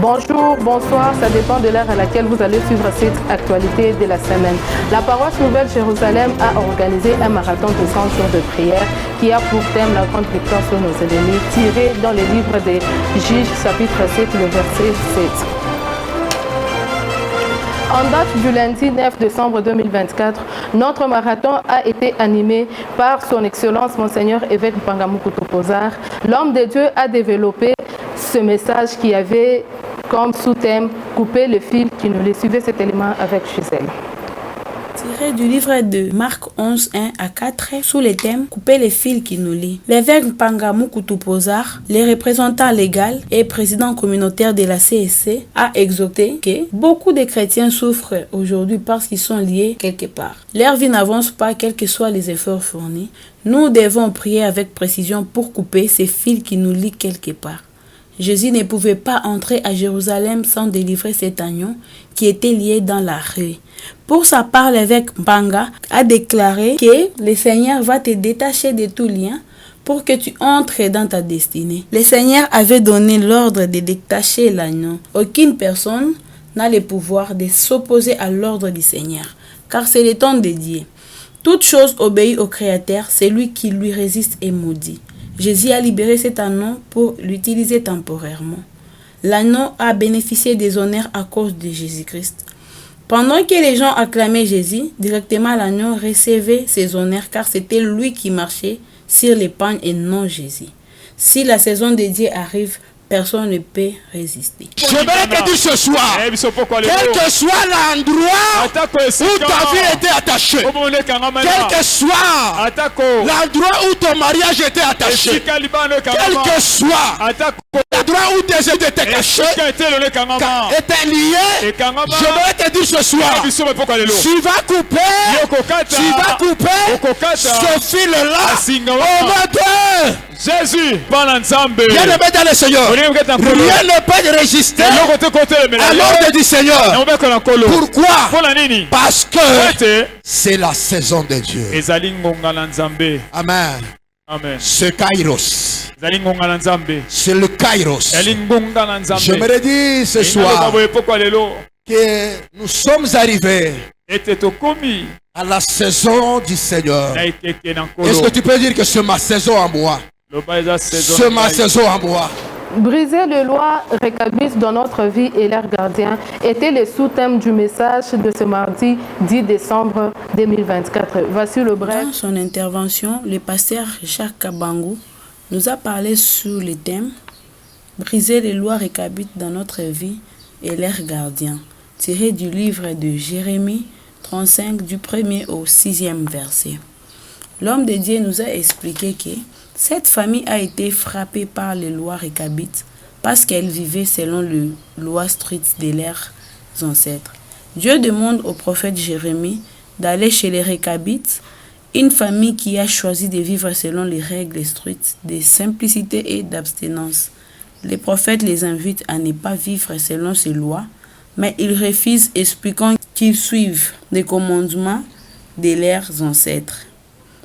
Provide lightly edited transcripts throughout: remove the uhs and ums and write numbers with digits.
Bonjour, bonsoir, ça dépend de l'heure à laquelle vous allez suivre cette actualité de la semaine. La paroisse Nouvelle Jérusalem a organisé un marathon de 100 jours de prière qui a pour thème la grande victoire sur nos ennemis, tiré dans le livre des Juges, chapitre 7, le verset 7. En date du lundi 9 décembre 2024, notre marathon a été animé par son Excellence Monseigneur évêque Mpangamoukou Topozard. L'homme de Dieu a développé ce message qui avait comme sous-thème « Couper le fil qui nous les suivait » cet élément avec Gisèle. Tiré du livre de Marc 11, 1 à 4, sous le thème « Couper les fils qui nous lient ». L'évêque Mpangamoukou Topozard, les représentants légaux et président communautaire de la CSC, a exhorté que beaucoup de chrétiens souffrent aujourd'hui parce qu'ils sont liés quelque part. Leur vie n'avance pas, quels que soient les efforts fournis. Nous devons prier avec précision pour couper ces fils qui nous lient quelque part. Jésus ne pouvait pas entrer à Jérusalem sans délivrer cet agneau qui était lié dans la rue. Pour sa part, l'évêque Mpanga a déclaré que le Seigneur va te détacher de tout lien pour que tu entres dans ta destinée. Le Seigneur avait donné l'ordre de détacher l'agneau. Aucune personne n'a le pouvoir de s'opposer à l'ordre du Seigneur, car c'est le temps de Dieu. Toute chose obéit au Créateur, celui qui lui résiste est maudit. Jésus a libéré cet agneau pour l'utiliser temporairement. L'agneau a bénéficié des honneurs à cause de Jésus-Christ. Pendant que les gens acclamaient Jésus, directement l'agneau recevait ses honneurs car c'était lui qui marchait sur les pagnes et non Jésus. Si la saison de Dieu arrive, personne ne peut résister. Je vais te dire ce soir, quel que soit l'endroit où ta vie était attachée, quel que soit l'endroit où ton mariage était attaché, quel que soit l'endroit où tes aides étaient cachées, étaient liés, je vais te dire ce soir, tu vas couper ce fil-là au nom Jésus. Bien aimé dans le Seigneur, rien ne peut résister à l'ordre du Seigneur. Pourquoi? Parce que c'est la saison de Dieu. Amen. Amen. Ce Kairos, c'est le Kairos. J'aimerais dire ce soir que nous sommes arrivés à la saison du Seigneur. Est-ce que tu peux dire que c'est ma saison à moi? C'est ma saison à moi. Briser les lois récabissent dans notre vie et leurs gardiens était le sous-thème du message de ce mardi 10 décembre 2024. Voici le bref. Dans son intervention, le pasteur Jacques Kabangou nous a parlé sur le thème « Briser les lois récabites dans notre vie et leurs gardiens » tiré du livre de Jérémie 35 du 1er au 6e verset. L'homme de Dieu nous a expliqué que cette famille a été frappée par les lois récabites parce qu'elle vivait selon les lois strictes de leurs ancêtres. Dieu demande au prophète Jérémie d'aller chez les récabites, une famille qui a choisi de vivre selon les règles strictes de simplicité et d'abstinence. Les prophètes les invitent à ne pas vivre selon ces lois, mais ils refusent, expliquant qu'ils suivent les commandements de leurs ancêtres.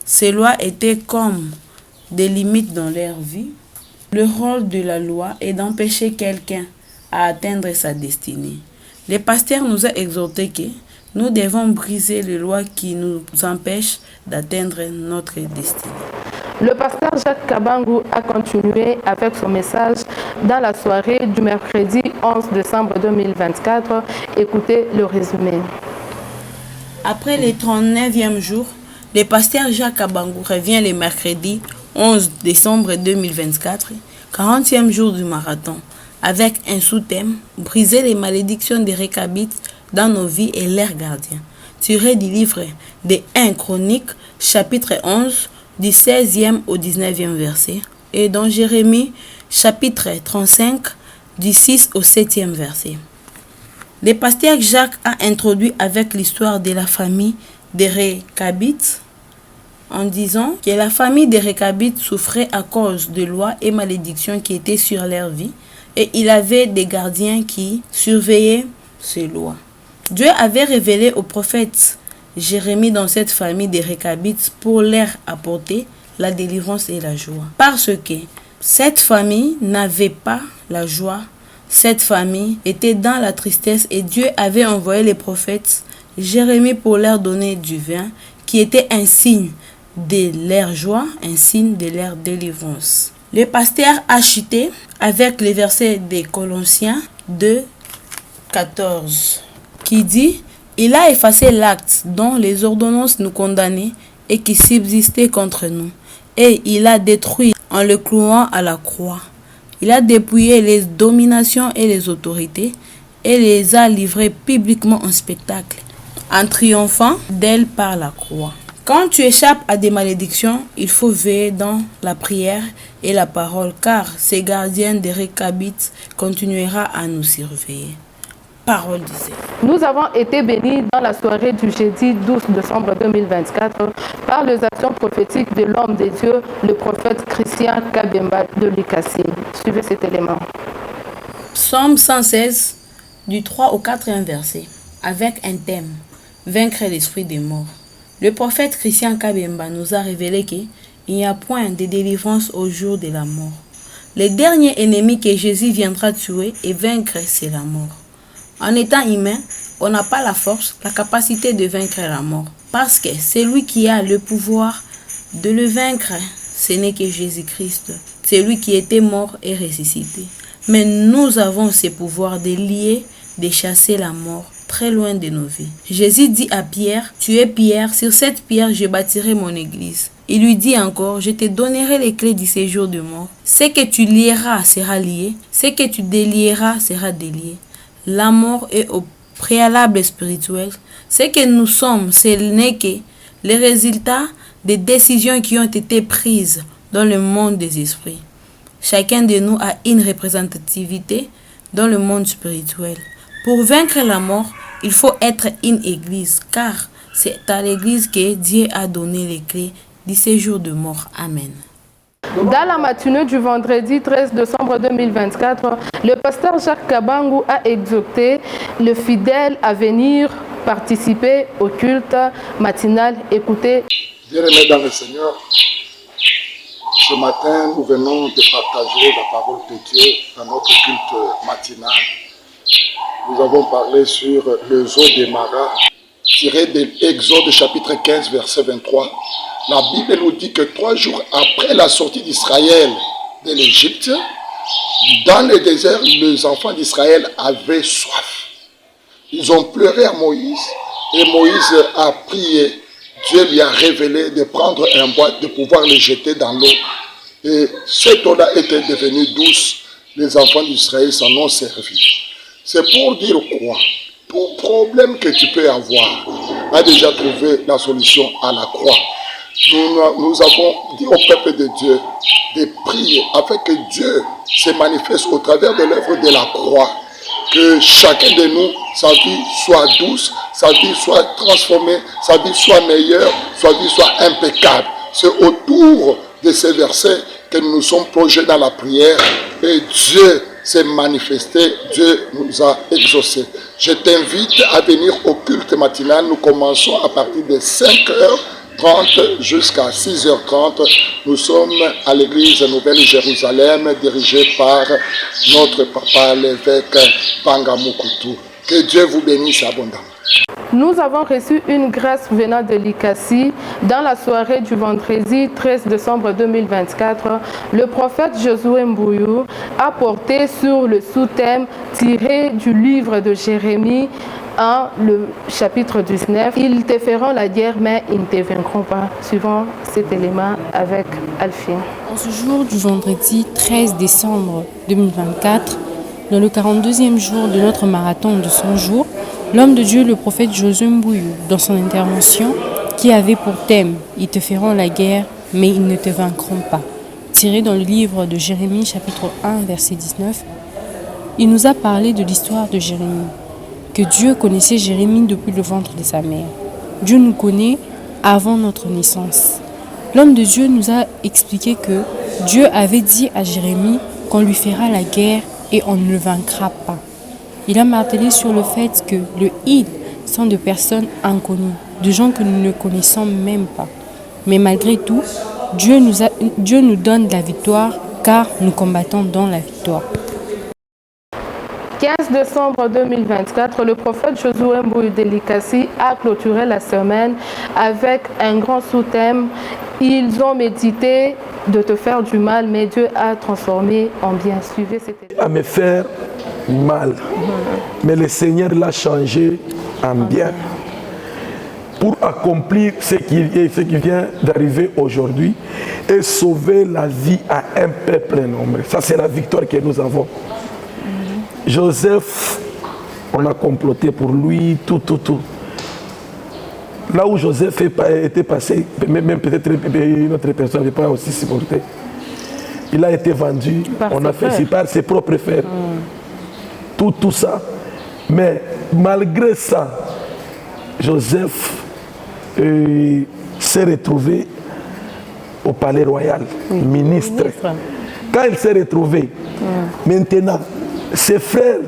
Ces lois étaient comme des limites dans leur vie. Le rôle de la loi est d'empêcher quelqu'un à atteindre sa destinée. Le pasteur nous a exhorté que nous devons briser les lois qui nous empêchent d'atteindre notre destinée. Le pasteur Jacques Kabangou a continué avec son message dans la soirée du mercredi 11 décembre 2024. Écoutez le résumé. Après le 39e jour, le pasteur Jacques Kabangou revient le mercredi 11 décembre 2024, 40e jour du marathon, avec un sous-thème « Briser les malédictions des récabites dans nos vies et leurs gardiens », tiré du livre des 1 Chroniques, chapitre 11, du 16e au 19e verset, et dans Jérémie, chapitre 35, du 6 au 7e verset. Le pasteur Jacques a introduit avec l'histoire de la famille des récabites, en disant que la famille des récabites souffrait à cause de lois et malédictions qui étaient sur leur vie et il avait des gardiens qui surveillaient ces lois. Dieu avait révélé au prophète Jérémie dans cette famille des récabites pour leur apporter la délivrance et la joie. Parce que cette famille n'avait pas la joie Cette famille était dans la tristesse et Dieu avait envoyé les prophètes Jérémie pour leur donner du vin qui était un signe de leur joie, un signe de leur délivrance. Le pasteur a chuté avec les versets des Colossiens 2, 14 qui dit « Il a effacé l'acte dont les ordonnances nous condamnaient et qui subsistait contre nous, et il a détruit en le clouant à la croix. Il a dépouillé les dominations et les autorités et les a livrées publiquement en spectacle, en triomphant d'elles par la croix. » Quand tu échappes à des malédictions, il faut veiller dans la prière et la parole, car ces gardiens des Rechabites continuera à nous surveiller. Parole disait. Nous avons été bénis dans la soirée du jeudi 12 décembre 2024 par les actions prophétiques de l'homme de Dieu, le prophète Christian Kabemba de Likasi. Suivez cet élément. Psaume 116, du 3 au 4e verset, avec un thème, vaincre l'esprit des morts. Le prophète Christian Kabemba nous a révélé qu'il n'y a point de délivrance au jour de la mort. Le dernier ennemi que Jésus viendra tuer et vaincre, c'est la mort. En étant humain, on n'a pas la force, la capacité de vaincre la mort. Parce que c'est lui qui a le pouvoir de le vaincre. Ce n'est que Jésus-Christ. C'est lui qui était mort et ressuscité. Mais nous avons ce pouvoir de lier, de chasser la mort très loin de nos vies. Jésus dit à Pierre, tu es Pierre, sur cette pierre je bâtirai mon église. Il lui dit encore, je te donnerai les clés du séjour de mort. Ce que tu lieras sera lié, ce que tu délieras sera délié. La mort est au préalable spirituel. Ce que nous sommes, ce n'est que les résultats des décisions qui ont été prises dans le monde des esprits. Chacun de nous a une représentativité dans le monde spirituel. Pour vaincre la mort, il faut être une église, car c'est à l'église que Dieu a donné les clés du séjour de mort. Amen. Dans la matinée du vendredi 13 décembre 2024, le pasteur Jacques Kabangu a exhorté les fidèles à venir participer au culte matinal. Écoutez. Bien-aimés dans le Seigneur, ce matin, nous venons de partager la parole de Dieu dans notre culte matinal. Nous avons parlé sur le zoo des Maras, tiré de l'Exode chapitre 15, verset 23. La Bible nous dit que 3 jours après la sortie d'Israël de l'Égypte, dans le désert, les enfants d'Israël avaient soif. Ils ont pleuré à Moïse et Moïse a prié. Dieu lui a révélé de prendre un bois, de pouvoir le jeter dans l'eau. Et cette eau-là était devenue douce. Les enfants d'Israël s'en ont servi. C'est pour dire quoi? Tout problème que tu peux avoir a déjà trouvé la solution à la croix. Nous avons dit au peuple de Dieu de prier afin que Dieu se manifeste au travers de l'œuvre de la croix. Que chacun de nous, sa vie soit douce, sa vie soit transformée, sa vie soit meilleure, sa vie soit impeccable. C'est autour de ces versets que nous nous sommes plongés dans la prière et Dieu s'est manifesté, Dieu nous a exaucés. Je t'invite à venir au culte matinal. Nous commençons à partir de 5h30 jusqu'à 6h30. Nous sommes à l'église Nouvelle-Jérusalem dirigée par notre papa l'évêque Pangamukutu. Que Dieu vous bénisse abondamment. Nous avons reçu une grâce venant de Likasi dans la soirée du vendredi 13 décembre 2024. Le prophète Josué Mbouyou a porté sur le sous-thème tiré du livre de Jérémie le chapitre 19. Ils te feront la guerre, mais ils ne te vaincront pas. Suivant cet élément avec Alphine. En ce jour du vendredi 13 décembre 2024, dans le 42e jour de notre marathon de 100 jours, l'homme de Dieu, le prophète Josué Mbouyou, dans son intervention, qui avait pour thème « Ils te feront la guerre, mais ils ne te vaincront pas », tiré dans le livre de Jérémie, chapitre 1, verset 19, il nous a parlé de l'histoire de Jérémie, que Dieu connaissait Jérémie depuis le ventre de sa mère. Dieu nous connaît avant notre naissance. L'homme de Dieu nous a expliqué que Dieu avait dit à Jérémie qu'on lui fera la guerre et on ne le vaincra pas. Il a martelé sur le fait que le « il » sont de personnes inconnues, de gens que nous ne connaissons même pas. Mais malgré tout, Dieu nous donne la victoire car nous combattons dans la victoire. 15 décembre 2024, le prophète Josué Mbouyu Delikasi a clôturé la semaine avec un grand sous-thème. Ils ont médité de te faire du mal, mais Dieu a transformé en bien. Suivez cette... À me faire mal, mais le Seigneur l'a changé en bien pour accomplir ce qui vient d'arriver aujourd'hui et sauver la vie à un peuple nombreux. Ça, c'est la victoire que nous avons. Joseph, on a comploté pour lui, tout. Là où Joseph était passé, même peut-être une autre personne n'avait pas aussi supporté. Il a été vendu, on a fait par ses propres frères. Tout ça. Mais malgré ça, Joseph s'est retrouvé au palais royal, ministre. Quand il s'est retrouvé, maintenant, ses frères,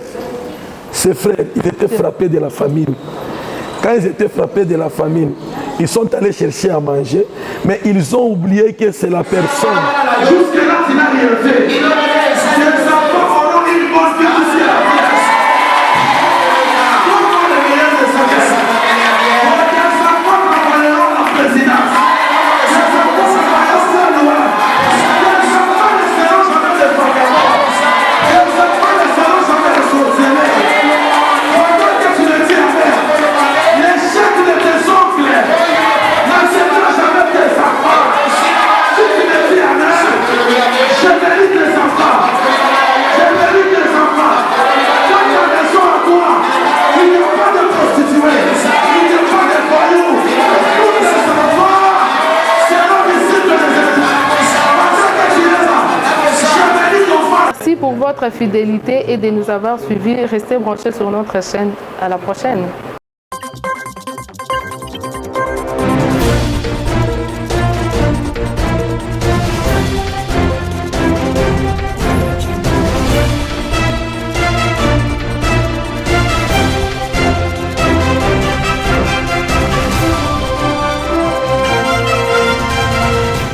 ils étaient frappés de la famine. Quand ils étaient frappés de la famine, ils sont allés chercher à manger, mais ils ont oublié que c'est la personne. Jusque-là, tu n'as rien fait. Ces enfants auront une bonne vie. Comment les meilleurs de sa vie? Ces enfants travailleront la présidence. Ces enfants travailleront la loi. Les enfants ne seront jamais des vagabonds. Les enfants ne seront jamais des sorciers. Pendant que tu le dis à faire, l'échec de tes oncles n'acceptera jamais tes enfants. Si tu le dis à l'heure, je mérite les enfants. Je mérite les enfants. Quand tu as raison à toi, il n'y a pas de prostituées, il n'y a pas de voyous. Tous ces enfants seront disciples des États. Parce que tu es là, je mérite ton fils. Merci pour votre fidélité et de nous avoir suivis. Restez branchés sur notre chaîne. À la prochaine.